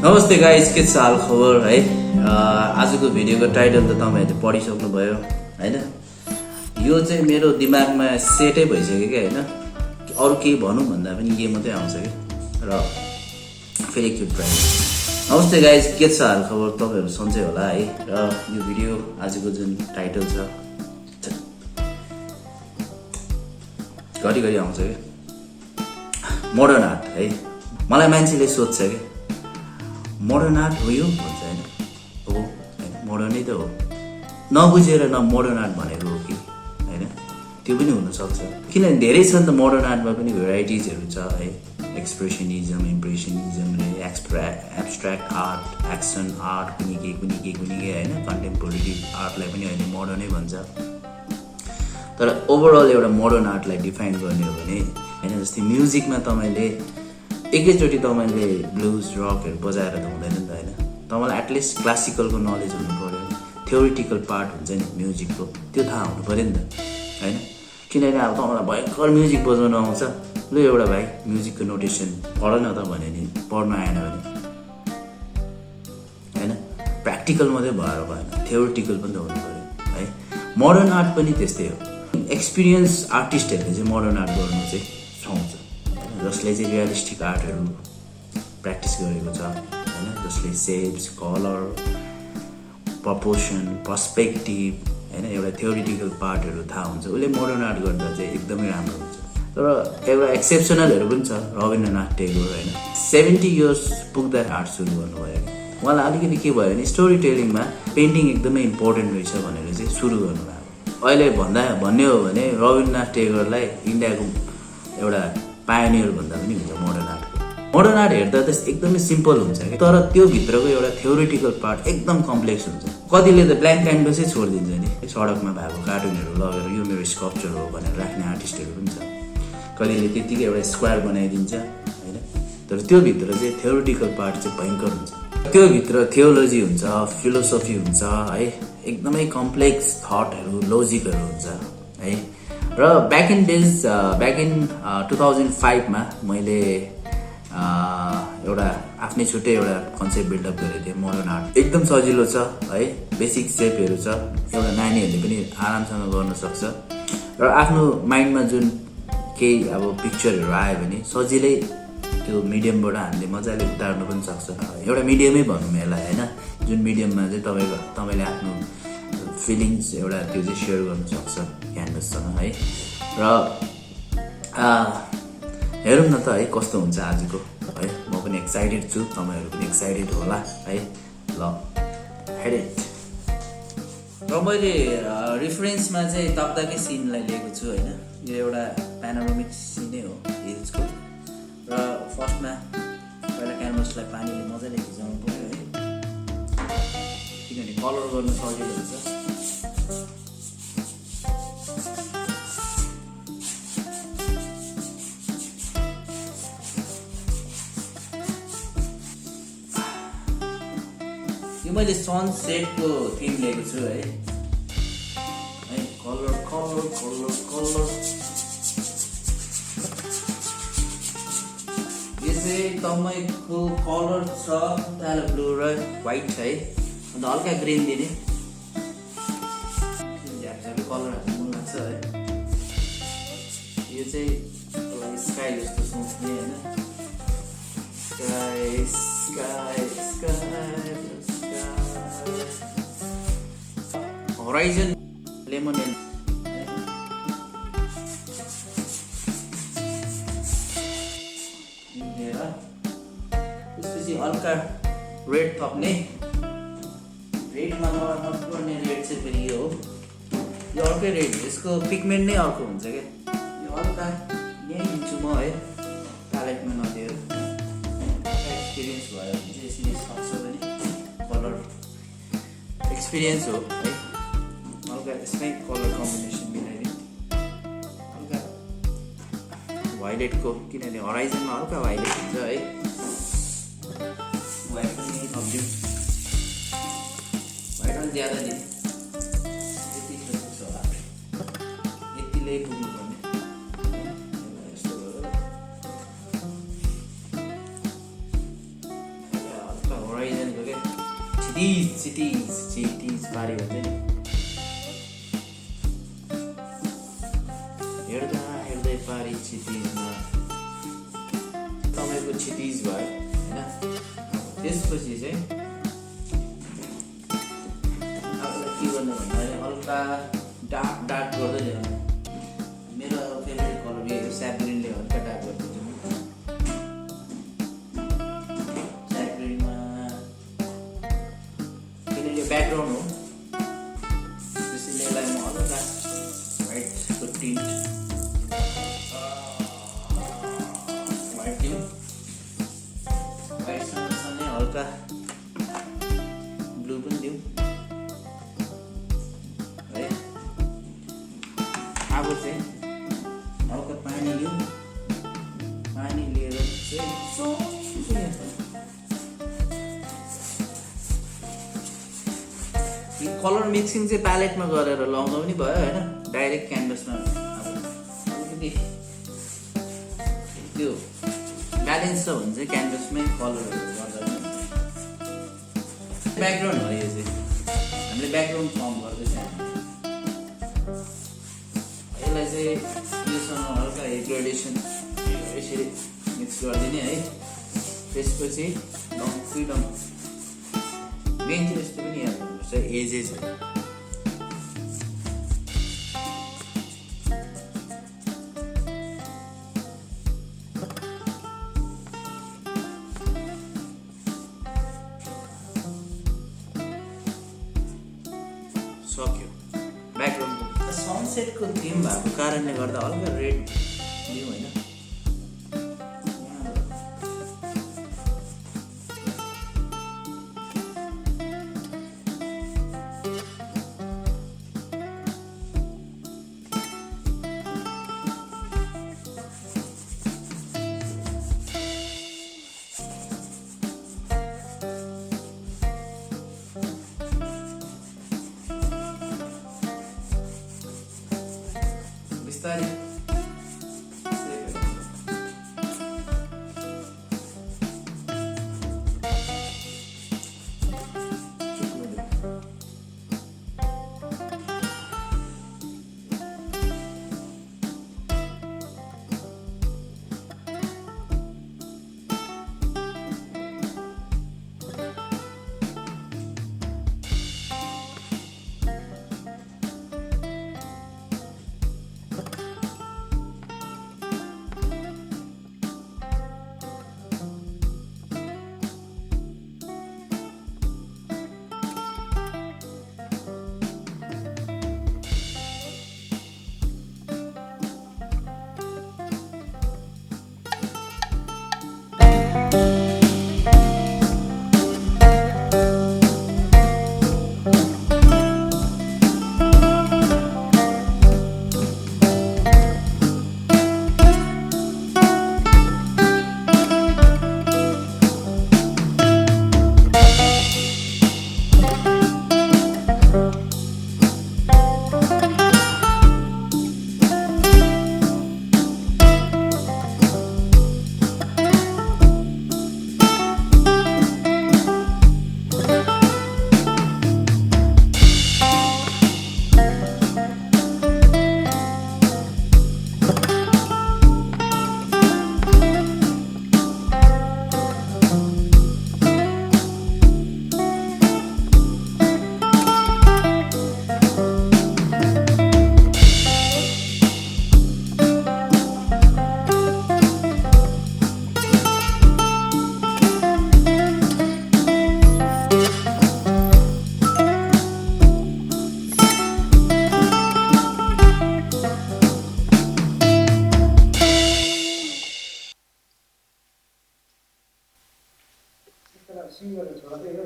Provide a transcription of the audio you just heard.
नमस्ते गाइस, के छ हाल खबर है। आजको भिडियोको टाइटल त तपाईहरुले पढिसक्नु भयो हैन। यो चाहिँ मेरो दिमागमा सेटै भइसक्यो के हैन। अरु केही भनौं भन्दा पनि यो मात्रै आउँछ के र फेरि एकचोटि ट्राई। नमस्ते गाइस, के छ हाल खबर, तपाईहरु सन्चै होला है। र यो भिडियो आजको जुन टाइटल छ घरि आउँछ के मोडर्न आर्ट है। मलाई मान्छेले सोध्छ के मोडर्न आर्ट हो यो भन्छ हैन। हो हैन, मोडर्नै त हो। नबुझेर न मोडर्न आर्ट भनेको हो कि हैन, त्यो पनि हुन सक्छ। किनभने धेरै छ नि त मोडर्न आर्टमा पनि भेराइटिजहरु छ है। एक्सप्रेसनिज्म, इम्प्रेसनिज्म, एब्स्ट्र्याक्ट आर्ट, एक्सन आर्ट, कुनी के हैन। कन्टेम्पोरेरी आर्टलाई पनि अहिले मोडर्नै भन्छ। तर ओभरअल एउटा मोडर्न आर्टलाई डिफाइन गर्ने हो भने हैन, जस्तै म्युजिकमा तपाईले एकैचोटी तपाईले ब्लुज रकहरु बजाएर त हुँदैन नि त हैन। तपाईलाई एटलिस्ट क्लासिकलको नलेज हुनु पर्यो, थ्योरिटिकल पार्ट हुन्छ नि म्युजिकको, त्यो थाहा हुनु पर्यो नि त हैन। किनभने अब तपाईलाई भयंकर म्युजिक बजाउन आउँछ, ल एउटा भाइ म्युजिकको नोटेसन पढ न त भने नि पढ्न आएन भने हैन, प्र्याक्टिकल मात्रै भएर भएन, थ्योरिटिकल पनि त हुनु पर्यो है। मोडर्न आर्ट पनि त्यस्तै हो। एक्सपिरियन्स आर्टिस्टहरुले चाहिँ मोडर्न आर्ट गर्नु चाहिँ सुहाउँछ, जसले चाहिँ रियलिस्टिक आर्टहरु प्र्याक्टिस गरेको छ हैन, जसले सेप्स, कलर, प्रपोर्सन, पर्सपेक्टिभ हैन, एउटा थ्योरिटिकल पार्टहरु थाहा हुन्छ, उले मोडर्न आर्ट गर्दा चाहिँ एकदमै राम्रो हुन्छ। तर एउटा एक्सेप्सनलहरु पनि छ, रविन्द्रनाथ टेगोर हैन, 70 इयर्स पुग्दा आर्ट सुरु गर्नुभयो। उहाँलाई अलिकति के भयो भने स्टोरी टेलिङमा पेन्टिङ एकदमै इम्पोर्टेन्ट रहेछ भनेर चाहिँ सुरु गर्नुभयो। अहिले भन्ने हो भने रविन्द्रनाथ टेगोरलाई इन्डियाको एउटा पायोनियर भन्दा पनि हुन्छ मोडर्न आर्ट। मोडर्न आर्ट हेर्दा त एकदमै सिम्पल हुन्छ कि, तर त्यो भित्रको एउटा थ्योरिटिकल पार्ट एकदम कम्प्लेक्स हुन्छ। कतिले त ब्ल्याङ्क क्यानभसै छोडिदिन्छ नि, सडकमा भएको कार्टुनहरु लगेर यो मेरो स्कल्पचर हो भनेर राख्ने आर्टिस्टहरु पनि छ। कतिले त्यतिकै एउटा स्क्वायर बनाइदिन्छ हैन, तर त्यो भित्र चाहिँ थ्योरिटिकल पार्ट चाहिँ भयंकर हुन्छ। त्यो भित्र थियोलोजी हुन्छ, फिलोसफी हुन्छ है, एकदमै कम्प्लेक्स थटहरु, लोजिकहरु हुन्छ है। र ब्याक इन 2005 मा मैले एउटा आफ्नै छुट्टै एउटा कन्सेप्ट बिल्डअप गरेको थिएँ। मोडर्न आर्ट एकदम सजिलो छ है, बेसिक सेपहरु छ, एउटा नानीहरुले पनि आरामसँग गर्न सक्छ। र आफ्नो माइन्डमा जुन केही अब पिक्चरहरु आयो भने सजिलै त्यो मिडियमबाट हामीले मजाले उतार्नु पनि सक्छ। एउटा मिडियमै भनौँ यसलाई हैन, जुन मिडियममा चाहिँ तपाईले आफ्नो फिलिङ्स एउटा त्यो चाहिँ शेयर गर्न सक्छ क्यानभससँग है। र हेरौँ न त है कस्तो हुन्छ आजको है। म पनि एक्साइटेड छु, तपाईहरु पनि एक्साइटेड होला है। ल हेडेड। र मैले रेफरेन्समा चाहिँ तक्दाकै सिनलाई लिएको छु हैन। यो एउटा प्यानोरामिक सिनै हो हिल्सको। र फर्स्टमा पहिला क्यानभसलाई पानीले मजाले भिजाउनु पर्यो है, किनभने कलर गर्न सजिलो हुन्छ। यो मैले सनसेटको थिम लिएको छु है। कलर कलर कलर कलर यो चाहिँ तपाईँको कलर छ ताल ब्लू र व्हाइट है, अन्त हल्का ग्रीन दिने झ्यापझ्यापे कलर मन लाग्छ है। यो चाहिँ स्काई जस्तो सोच्ने हैन, sky sky sky horizon lemon and त्यसपछि हल्का रेड थप्ने। रेडमा मलाई मनपर्ने रेड चाहिँ फेरि यो हो, यो अर्कै रेड हो, यसको पिगमेन्ट नै अर्को हुन्छ क्या। यो हल्का यहीँ लिन्छु म है, प्यालेटमा नदिएर। एक्सपिरियन्स भयो भने चाहिँ यसरी सक्छ भने कलर एक्सपिरियन्स हो है। हल्का यसमै कलर कम्बिनेसन मिलाइदिउँ, हल्का भाइलेटको, किनभने होराइजनमा हल्का भाइलेट हुन्छ है। व्हाइट पनि थपिदिउँ, व्हाइट पनि ज्यादा दिने, यति पुग्छ होला, यतिले पुग्नुपर्ने। यस्तो गरेर हल्का क्षितिज पारी भन्छ नि हेर्दा हेर्दै पारी क्षितिजमा तपाईँको क्षितिज भयो होइन त्यसपछि चाहिँ आफूलाई के गर्नु भन्दाखेरि हल्का डार्क गर्दै ल्याउनु मेरो फेभरेट कलर यो स्याप ग्रिनले हल्का डार्क गरिदिन्छु स्याप ग्रिनमा किनकि यो ब्याकग्राउन्ड हो त्यसैले यसलाई म हल्का व्हाइटको टिन्ट व्हाइटसँगसँगै हल्का ब्लू पनि दिउँ है अब चाहिँ हल्का पानी लिउँ पानी लिएर चाहिँ कलर मिक्सिङ चाहिँ प्यालेटमा गरेर लाउँदा पनि भयो होइन डाइरेक्ट क्यानभसमा अलिकति त्यो ब्यालेन्स छ भने चाहिँ क्यानभसमै कलरहरू गर्दा पनि ब्याकग्राउन्ड हो यो चाहिँ हामीले ब्याकग्राउन्ड फर्म गर्दैछ यसलाई चाहिँ योसँग हल्का ग्रेडेसन यसरी मिक्स गरिदिने है त्यसपछि फ्रिडम मेन चाहिँ यस्तो पनि याद गर्नुपर्छ एजेस सक्यो ब्याकग्राउन्ड सनसेटको थिम भएको कारणले गर्दा हल्का रेड दिउँ होइन बिस्तारै सिङ्गरले छोड्दै हो